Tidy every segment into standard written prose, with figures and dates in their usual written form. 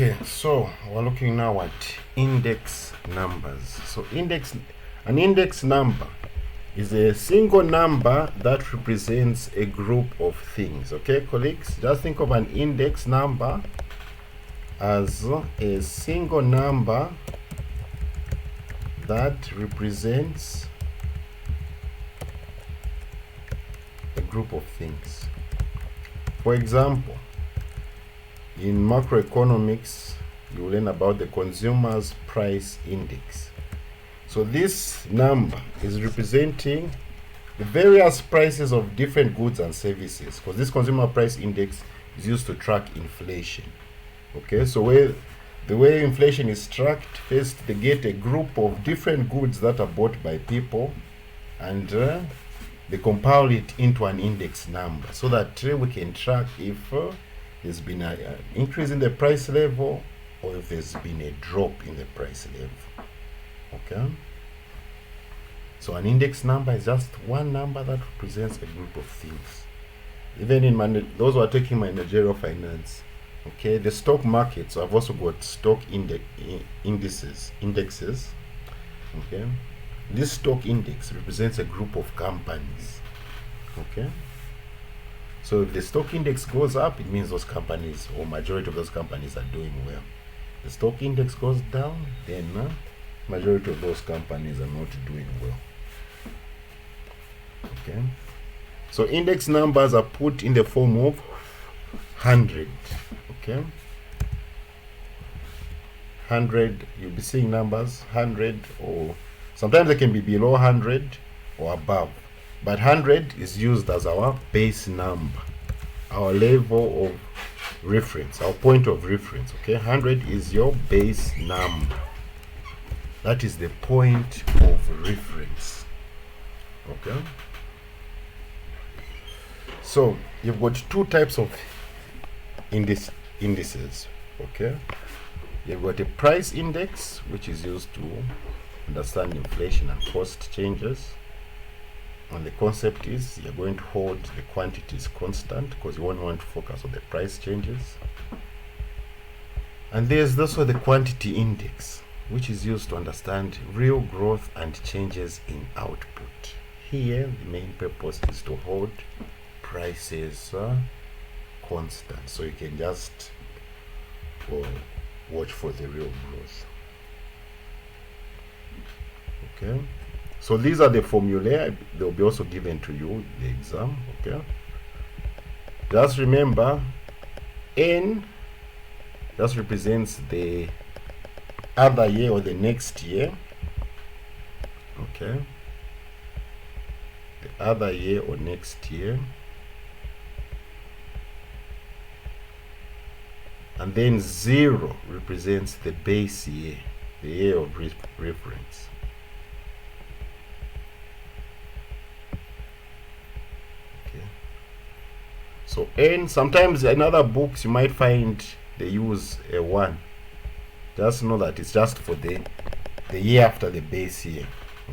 Okay, so we're looking now at index numbers. So an index number is a single number that represents a group of things. Okay, colleagues, just think of an index number as a single number that represents a group of things. For example, in macroeconomics, you learn about the consumer's price index. So this number is representing the various prices of different goods and services, because this consumer price index is used to track inflation. Okay, so the way inflation is tracked, first they get a group of different goods that are bought by people, and they compile it into an index number so that we can track if there's been an increase in the price level or if there's been a drop in the price level. Okay, so an index number is just one number that represents a group of things. Even in those who are taking managerial finance, okay, the stock markets have also got stock indexes. Okay, this stock index represents a group of companies. Okay, so if the stock index goes up, it means those companies, or majority of those companies, are doing well. The stock index goes down, then majority of those companies are not doing well. Okay, so index numbers are put in the form of 100. Okay, 100, you'll be seeing numbers 100, or sometimes they can be below 100 or above, but 100 is used as our base number, our level of reference, our point of reference. Okay, 100 is your base number. That is the point of reference. Okay, so you've got two types of indices. Okay, you've got a price index, which is used to understand inflation and cost changes, and the concept is you're going to hold the quantities constant because you won't want to focus on the price changes. And there's also the quantity index, which is used to understand real growth and changes in output. Here the main purpose is to hold prices constant, so you can just watch for the real growth. Okay, so these are the formulae. They'll be also given to you in the exam. Okay, just remember, N just represents the other year or the next year. Okay, the other year or next year. And then 0 represents the base year, the year of reference. Okay, so N, sometimes in other books you might find they use a 1. Just know that it's just for the year after the base year.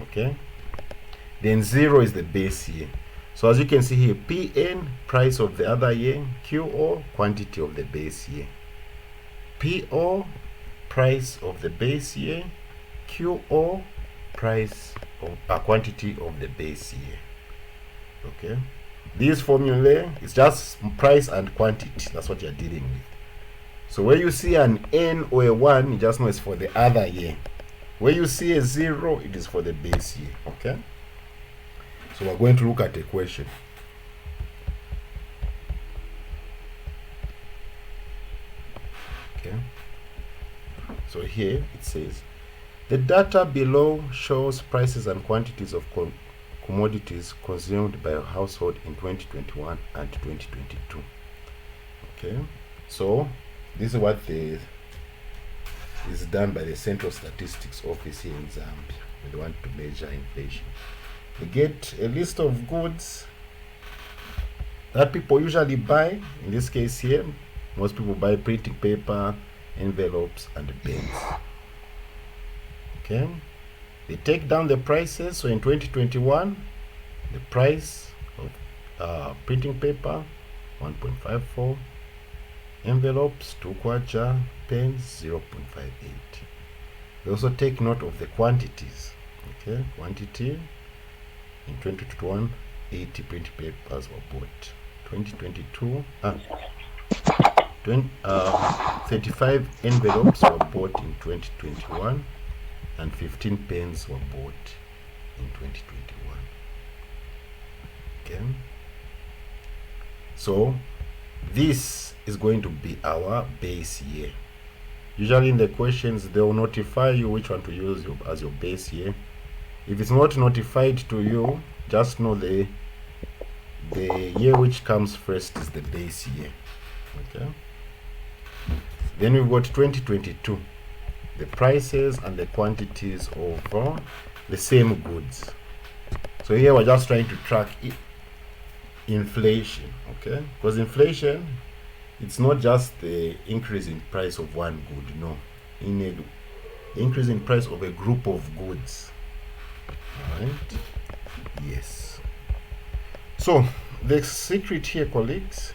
Okay, then 0 is the base year. So as you can see here, PN, price of the other year, QO, quantity of the base year. PO, price of the base year, QO, price of quantity of the base year. Okay, this formula is just price and quantity. That's what you're dealing with. So where you see an N or a 1, you just know it's for the other year. Where you see a 0, it is for the base year. Okay, so we're going to look at a question. Okay, so here it says the data below shows prices and quantities of commodities consumed by a household in 2021 and 2022. Okay, so this is what is done by the Central Statistics Office here in Zambia when they want to measure inflation. They get a list of goods that people usually buy. In this case here, most people buy printing paper, envelopes, and pens. Okay, they take down the prices. So in 2021, the price of printing paper 1.54, envelopes, 2 kwacha, pens, 0.58. We also take note of the quantities. Okay, quantity in 2021, 80 print papers were bought. 2022, 35 envelopes were bought in 2021 and 15 pens were bought in 2021. Okay, so this is going to be our base year. Usually in the questions they will notify you which one to use as your base year. If it's not notified to you, just know the year which comes first is the base year. Okay, then we've got 2022, the prices and the quantities of the same goods. So here we're just trying to track inflation. Okay, because inflation, it's not just the increase in price of one good, no, in a increase in price of a group of goods. All right, yes. So the secret here, colleagues,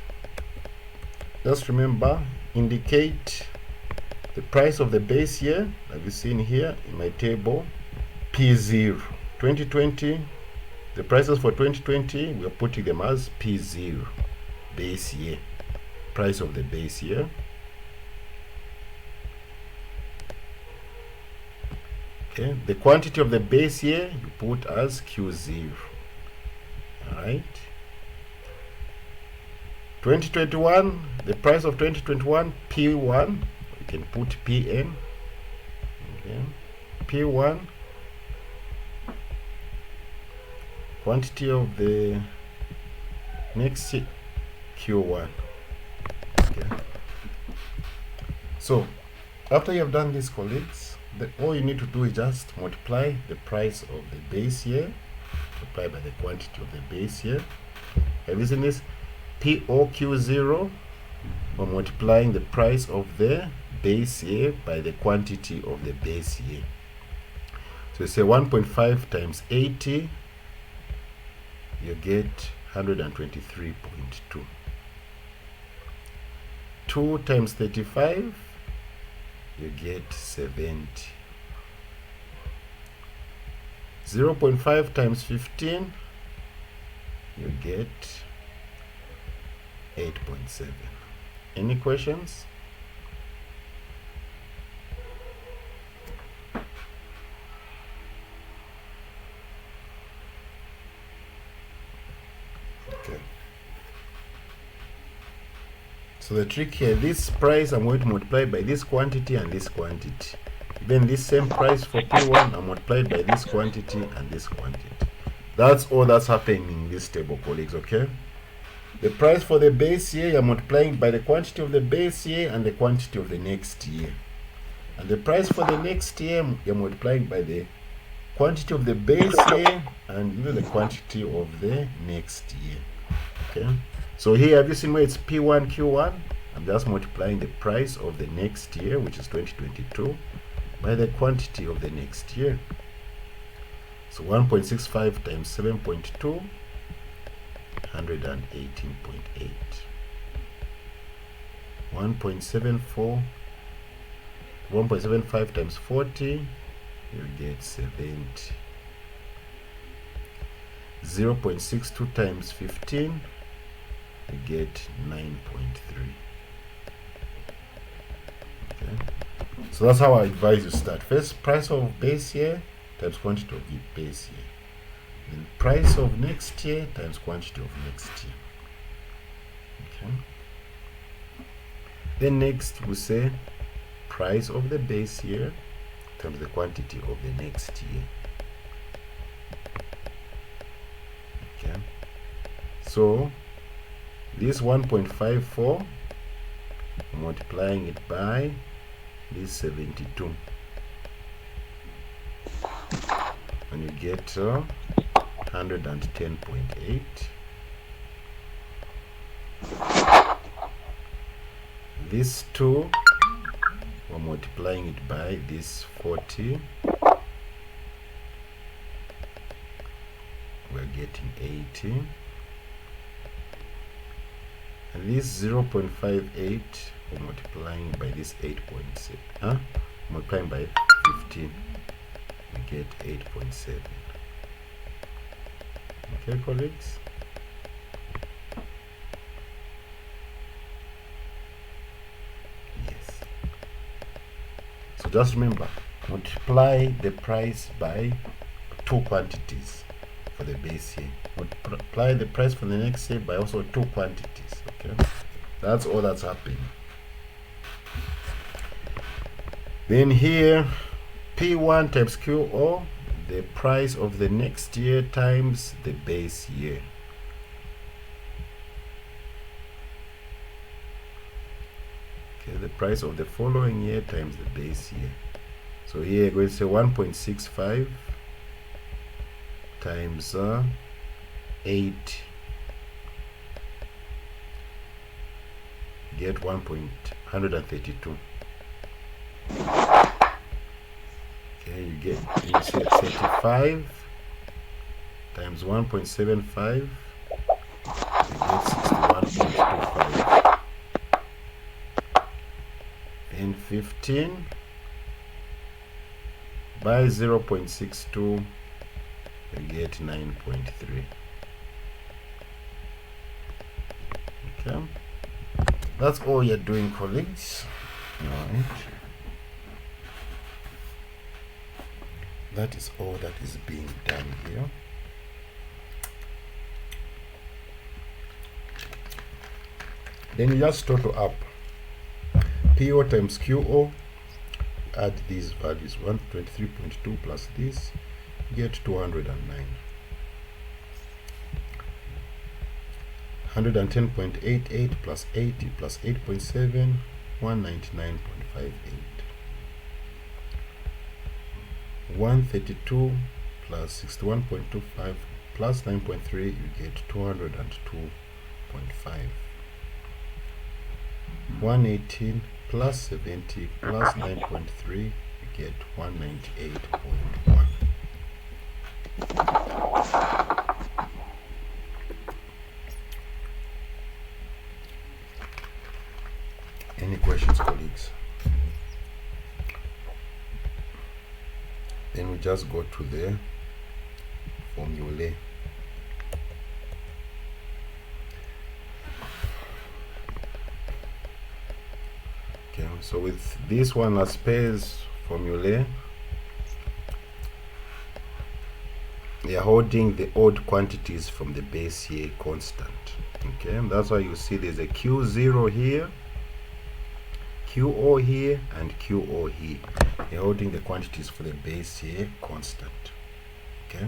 just remember, indicate the price of the base year, like you see in here in my table, P0. 2020, the prices for 2020, we are putting them as P0, base year, price of the base year. Okay, the quantity of the base year you put as Q0. All right. 2021, the price of 2021, P1, you can put PN. Okay, P1. Quantity of the next year, Q1. Okay. So after you have done this, colleagues, all you need to do is just multiply the price of the base year, multiply by the quantity of the base year. Have you seen this? POQ0, or multiplying the price of the base year by the quantity of the base year. So you say 1.5 times 80, you get 123.2. 2 times 35, you get 70. 0.5 times 15, you get 8.7. Any questions? Okay. So the trick here, this price I'm going to multiply by this quantity and this quantity. Then this same price for P1 I'm multiplied by this quantity and this quantity. That's all that's happening in this table, colleagues. Okay. The price for the base year, you're multiplying by the quantity of the base year and the quantity of the next year. And the price for the next year, you're multiplying by the quantity of the base year and the quantity of the next year. Okay. So here, have you seen where it's P1, Q1? I'm just multiplying the price of the next year, which is 2022, by the quantity of the next year. So 1.65 times 7.2, 118.8. 1.75 times 40, you get 70. 0.62 times 15, you get 9.3. Okay, so that's how I advise you start. First, price of base year times quantity of the base year. Then price of next year times quantity of next year. Okay. Then next we say price of the base year times the quantity of the next year. Okay. So this 1.54, multiplying it by this 72, and you get 110.8. This 2, we're multiplying it by this 40, we're getting 80. and this 0.58 or multiplying by this 8.7, multiplying by 15, we get 8.7. Okay, colleagues? Yes. So just remember, multiply the price by 2 quantities for the base year. Multiply the price for the next year by also 2 quantities. Okay, that's all that's happening. Then here, P1 times QO, the price of the next year times the base year. Okay, the price of the following year times the base year. So here we're going to say 1.65 times 8, get 132. Okay, you get, you say 35 times 1.75, you get 61.25. Then 15 by 0.62, you get 9.3. Okay, that's all you're doing, colleagues. All right, that is all that is being done here. Then you just total up PO times QO, add these values, 123.2 plus this, get 209. 110.88 plus 80 plus 8.7, 199.58. 132 plus 61.25 plus 9.3, you get 202.5. 118 plus 70 plus 9.3, you get 198.1. Any questions, colleagues? Then we just go to the formulae. Okay, so with this one as pairs formulae, they are holding the odd quantities from the base year constant. Okay, and that's why you see there's a Q0 here, QO here, and QO here. They're holding the quantities for the base year constant. Okay,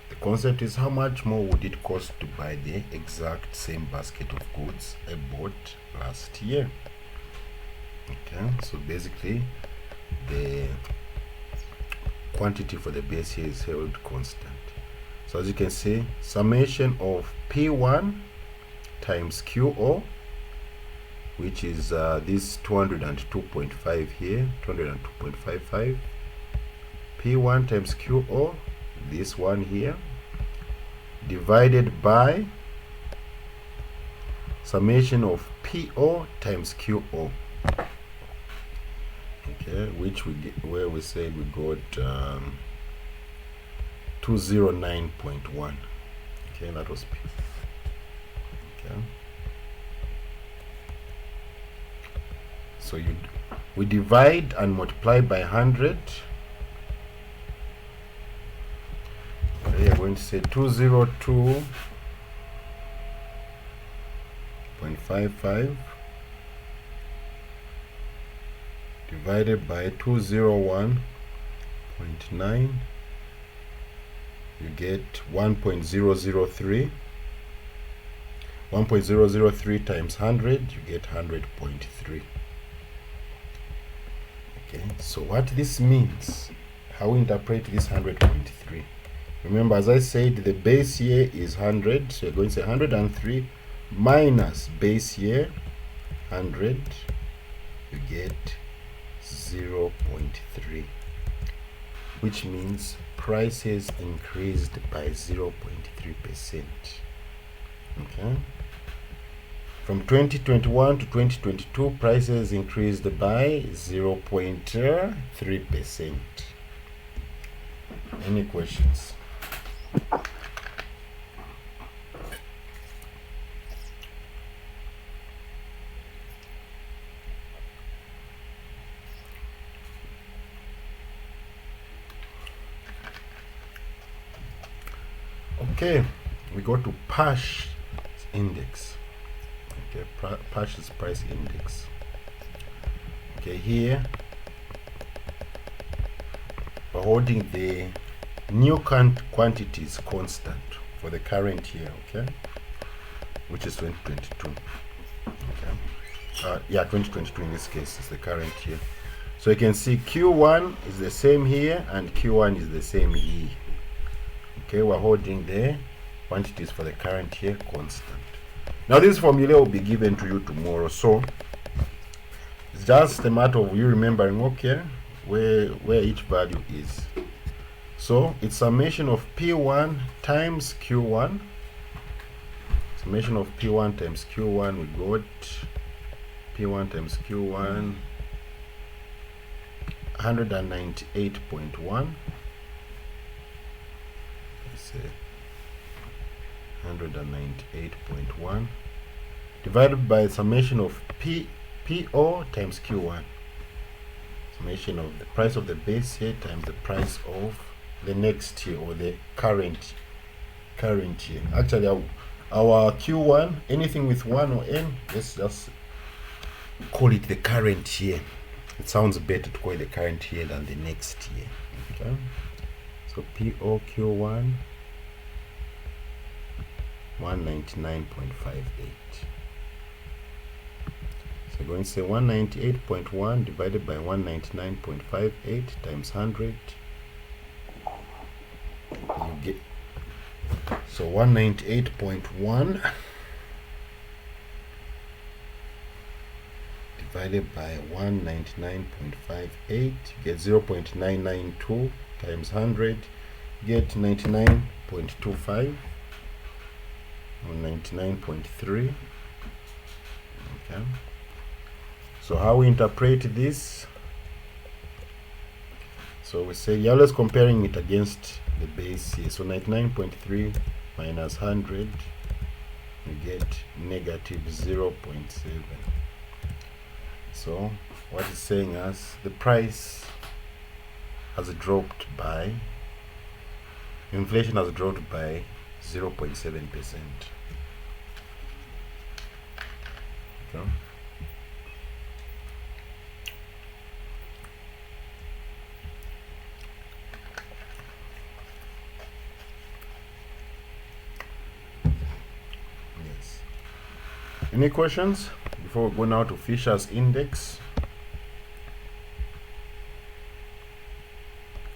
the concept is how much more would it cost to buy the exact same basket of goods I bought last year. Okay, so basically the quantity for the base year is held constant. So as you can see, summation of P1 times QO, which is this 202.5 here, 202.55, P1 times QO, this one here, divided by summation of PO times QO. Okay, which we get, where we say we got 209.1. Okay, that was P. Okay, so we divide and multiply by 100. We are going to say 202.55 divided by 201.9, you get 1.003. 1.003 times 100, you get 100.3. Okay, so what this means, how we interpret this 100.3. Remember, as I said, the base year is 100, so you're going to say 103 minus base year 100, you get 0.3, which means prices increased by 0.3%. Okay, From 2021 to 2022, prices increased by 0.3%. Any questions? Okay, we go to PASH index. Okay, PASH is price index. Okay, here we're holding the new quantities constant for the current year, okay, which is 2022. Okay, 2022 in this case is the current year. So you can see Q1 is the same here and Q1 is the same here. Okay, we're holding the quantities for the current year constant. Now this formula will be given to you tomorrow, so it's just a matter of you remembering, okay, where each value is. So it's summation of P1 times Q1. Summation of P1 times Q1, we got P1 times Q1, 198.1. 198.1 divided by summation of PO times Q1. Summation of the price of the base year times the price of the next year or the current year. Actually, our Q1, anything with 1 or n, let's just call it the current year. It sounds better to call it the current year than the next year. Okay, so PO Q1 199.58. So we're going to say 198.1 divided by 199.58 times 100. You get, so 198.1 divided by 199.58, you get 0.992 times 100, get 99.25. 99.3. Okay, so how we interpret this? So we say you're always comparing it against the base here. So 99.3 minus 100, you get negative 0.7. So what it's saying is the price has dropped by, inflation has dropped by 0.7%. Okay. Yes. Any questions before we go now to Fisher's index,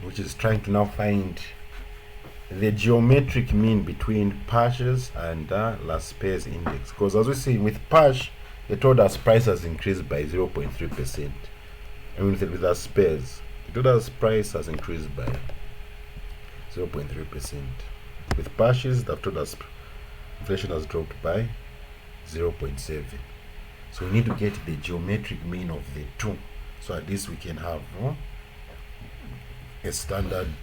which is trying to now find the geometric mean between PASH's and Laspeyres index? Because as we see with PASH, they told us price has increased by 0.3%, and with Laspeyres, they told us price has increased by 0.3%. With PASH's, they've told us inflation has dropped by 0.7. So we need to get the geometric mean of the two, so at least we can have a standard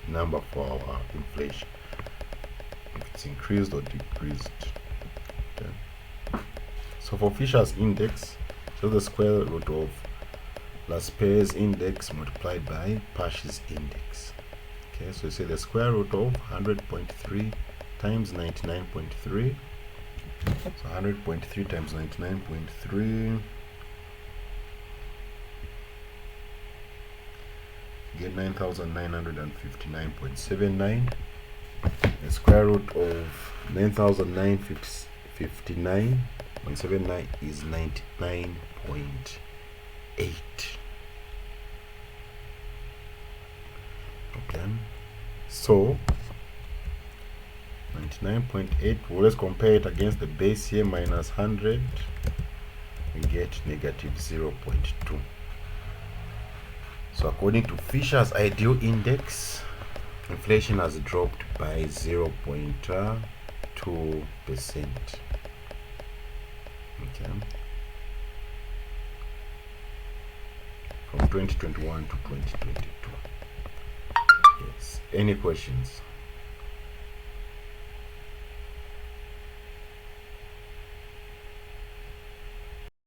number for our inflation, if it's increased or decreased. Okay. So for Fisher's index, so the square root of Laspeyres index multiplied by PASH's index. Okay, so you say the square root of 100.3 times 99.3. So 100.3 times 99.3, get 9,959.79. The square root of 9,959.79 is 99.8. Okay, so 99.8, we'll let's compare it against the base year minus 100, we get negative 0.2. So according to Fisher's ideal index, inflation has dropped by 0.2%. Okay. From 2021 to 2022. Yes. Any questions?